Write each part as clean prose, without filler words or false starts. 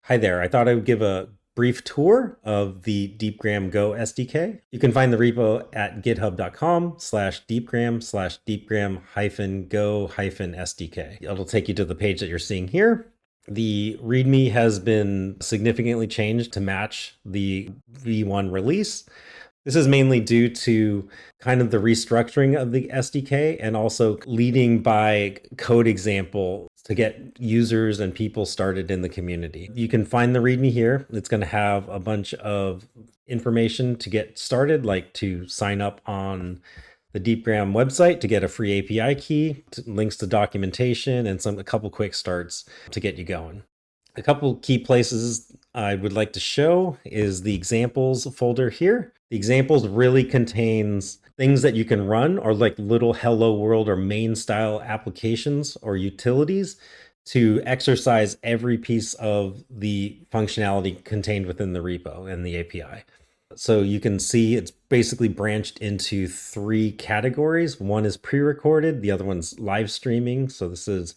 Hi there. I thought I would give a brief tour of the Deepgram Go SDK. You can find the repo at github.com/deepgram/deepgram-go-SDK. It'll take you to the page that you're seeing here. The README has been significantly changed to match the V1 release. This is mainly due to kind of the restructuring of the SDK and also leading by code example to get users and people started in the community. You can find the README here. It's going to have a bunch of information to get started, like to sign up on the Deepgram website to get a free API key, links to documentation, and a couple quick starts to get you going. A couple key places I would like to show is the examples folder here. The examples really contains things that you can run or like little hello world or main style applications or utilities to exercise every piece of the functionality contained within the repo and the API. So you can see it's basically branched into three categories. One is pre-recorded, the other one's live streaming. So this is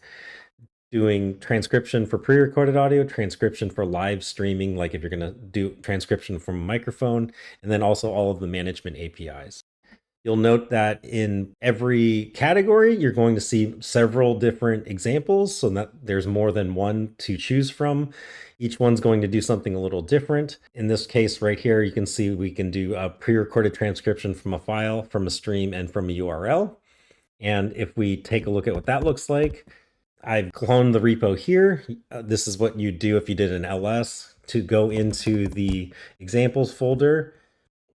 doing transcription for pre-recorded audio, transcription for live streaming, like if you're going to do transcription from a microphone, and then also all of the management APIs. You'll note that in every category, you're going to see several different examples so that there's more than one to choose from. Each one's going to do something a little different. In this case right here, you can see we can do a pre-recorded transcription from a file, from a stream, and from a URL. And if we take a look at what that looks like, I've cloned the repo here. This is what you do if you did an LS. To go into the examples folder,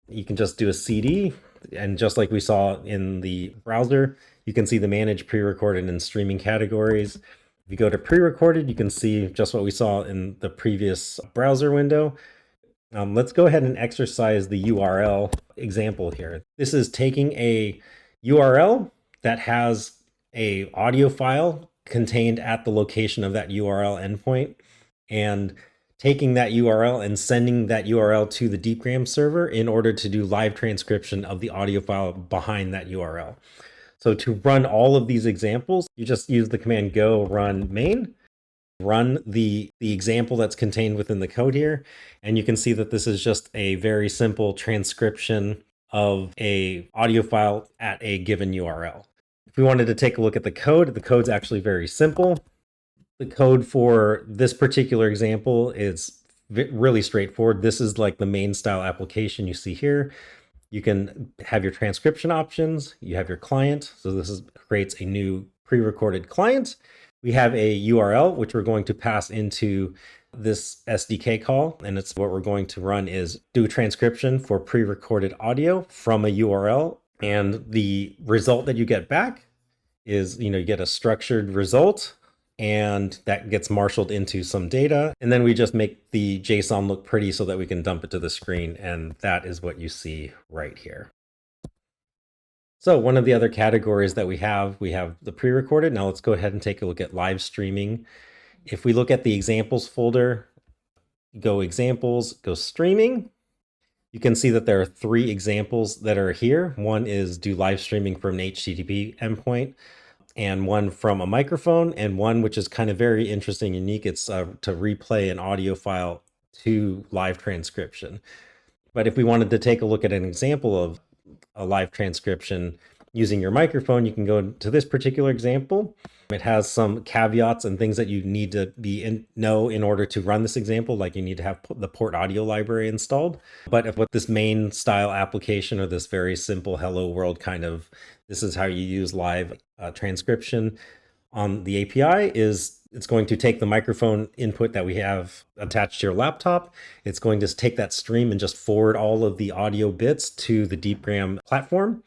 you can just do a CD. And just like we saw in the browser, you can see the manage pre-recorded and streaming categories. If you go to pre-recorded, you can see just what we saw in the previous browser window. Let's go ahead and exercise the URL example here. This is taking a URL that has a audio file contained at the location of that URL endpoint and taking that URL and sending that URL to the Deepgram server in order to do live transcription of the audio file behind that URL. So to run all of these examples, you just use the command go run main, run the example that's contained within the code here, and you can see that this is just a very simple transcription of a audio file at a given URL. If we wanted to take a look at the code's actually very simple. The code for this particular example is really straightforward. This is like the main style application you see here. You can have your transcription options. You have your client. So this creates a new pre-recorded client. We have a URL, which we're going to pass into this SDK call. And it's what we're going to run is do transcription for pre-recorded audio from a URL. And the result that you get back is, you get a structured result and that gets marshaled into some data. And then we just make the JSON look pretty so that we can dump it to the screen. And that is what you see right here. So one of the other categories that we have the pre-recorded. Now let's go ahead and take a look at live streaming. If we look at the examples folder, go examples, go streaming, you can see that there are three examples that are here. One is do live streaming from an HTTP endpoint, and one from a microphone, and one which is kind of very interesting, unique. It's to replay an audio file to live transcription. But if we wanted to take a look at an example of a live transcription using your microphone, you can go to this particular example. It has some caveats and things that you need to know in order to run this example, like you need to have the port audio library installed. But with this main style application or this very simple hello world kind of, this is how you use live transcription on the API is it's going to take the microphone input that we have attached to your laptop. It's going to take that stream and just forward all of the audio bits to the Deepgram platform.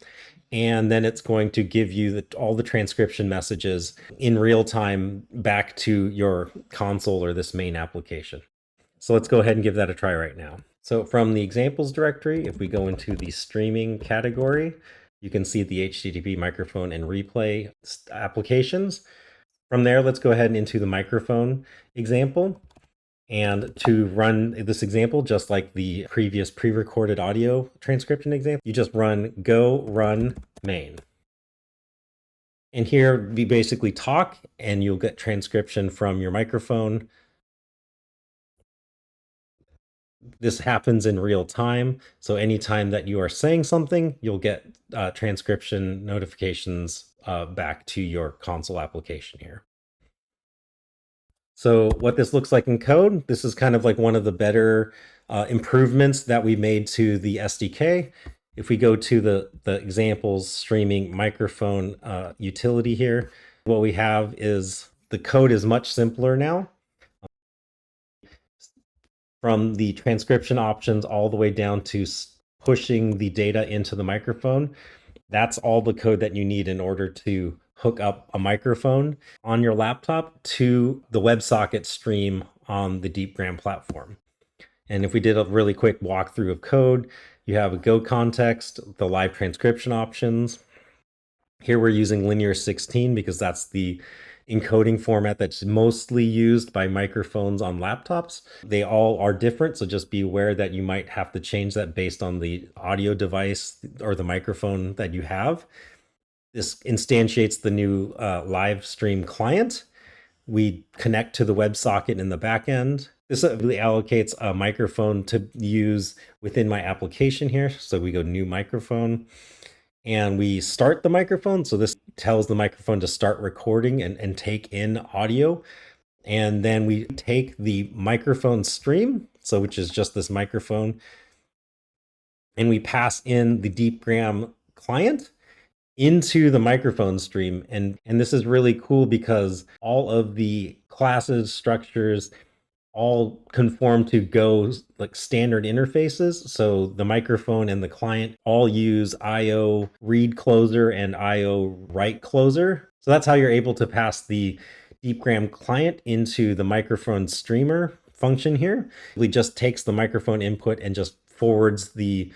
And then it's going to give you all the transcription messages in real time back to your console or this main application. So let's go ahead and give that a try right now. So from the examples directory, if we go into the streaming category, you can see the HTTP microphone and replay applications. From there, let's go ahead and into the microphone example. And to run this example, just like the previous pre-recorded audio transcription example, you just run go run main. And here we basically talk and you'll get transcription from your microphone This happens in real time. So anytime that you are saying something, you'll get transcription notifications back to your console application here. So what this looks like in code, this is kind of like one of the better improvements that we made to the SDK. If we go to the examples streaming microphone utility here, what we have is the code is much simpler now. From the transcription options all the way down to pushing the data into the microphone. That's all the code that you need in order to hook up a microphone on your laptop to the WebSocket stream on the Deepgram platform. And if we did a really quick walkthrough of code, you have a Go context, the live transcription options. Here we're using linear 16 because that's the encoding format that's mostly used by microphones on laptops. They all are different, so just be aware that you might have to change that based on the audio device or the microphone that you have. This instantiates the new live stream client. We connect to the WebSocket in the back end. This really allocates a microphone to use within my application here. So we go new microphone and we start the microphone. So this tells the microphone to start recording and take in audio. And then we take the microphone stream, so which is just this microphone, and we pass in the Deepgram client into the microphone stream. And this is really cool because all of the classes, structures, all conform to Go's like standard interfaces. So the microphone and the client all use IO read closer and IO write closer. So that's how you're able to pass the Deepgram client into the microphone streamer function here. It just takes the microphone input and just forwards the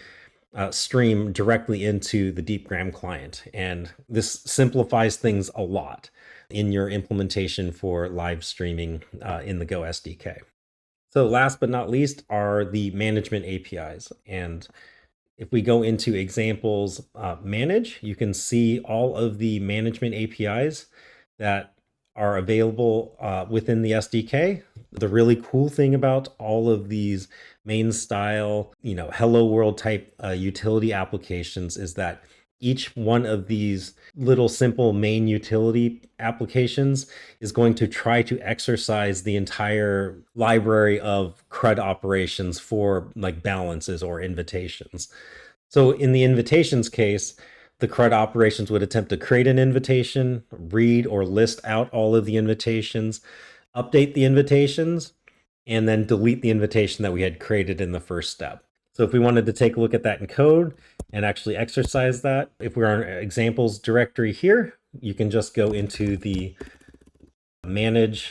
stream directly into the Deepgram client. And this simplifies things a lot in your implementation for live streaming in the Go SDK. So last but not least are the management APIs. And if we go into examples manage, you can see all of the management APIs that are available within the SDK. The really cool thing about all of these main style, hello world type utility applications is that each one of these little simple main utility applications is going to try to exercise the entire library of CRUD operations for like balances or invitations. So in the invitations case, the CRUD operations would attempt to create an invitation, read or list out all of the invitations, update the invitations, and then delete the invitation that we had created in the first step. So if we wanted to take a look at that in code and actually exercise that, if we're on examples directory here, you can just go into the manage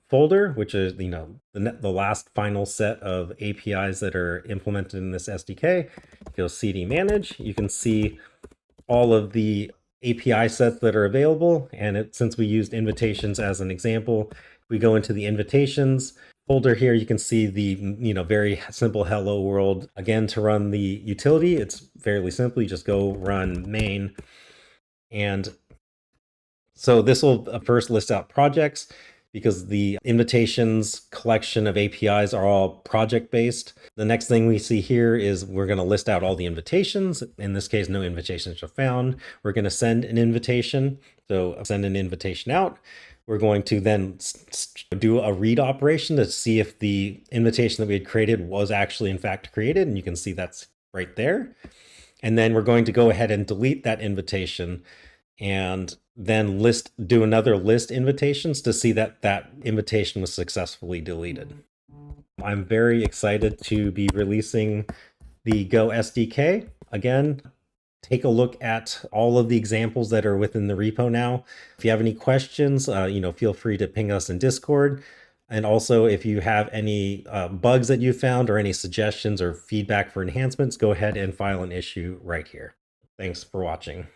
folder, which is the last final set of APIs that are implemented in this SDK. Go cd manage. You can see all of the API sets that are available. And since we used invitations as an example, we go into the invitations folder here. You can see the very simple hello world. Again, to run the utility, it's fairly simple. You just go run main. And so this will first list out projects, because the invitations collection of APIs are all project-based. The next thing we see here is we're going to list out all the invitations. In this case, no invitations are found. We're going to send an invitation. So send an invitation out. We're going to then do a read operation to see if the invitation that we had created was actually in fact created. And you can see that's right there. And then we're going to go ahead and delete that invitation and then do another list invitations to see that that invitation was successfully deleted. I'm very excited to be releasing the Go SDK. Again, take a look at all of the examples that are within the repo now. If you have any questions, feel free to ping us in Discord. And also, if you have any bugs that you found or any suggestions or feedback for enhancements, go ahead and file an issue right here. Thanks for watching.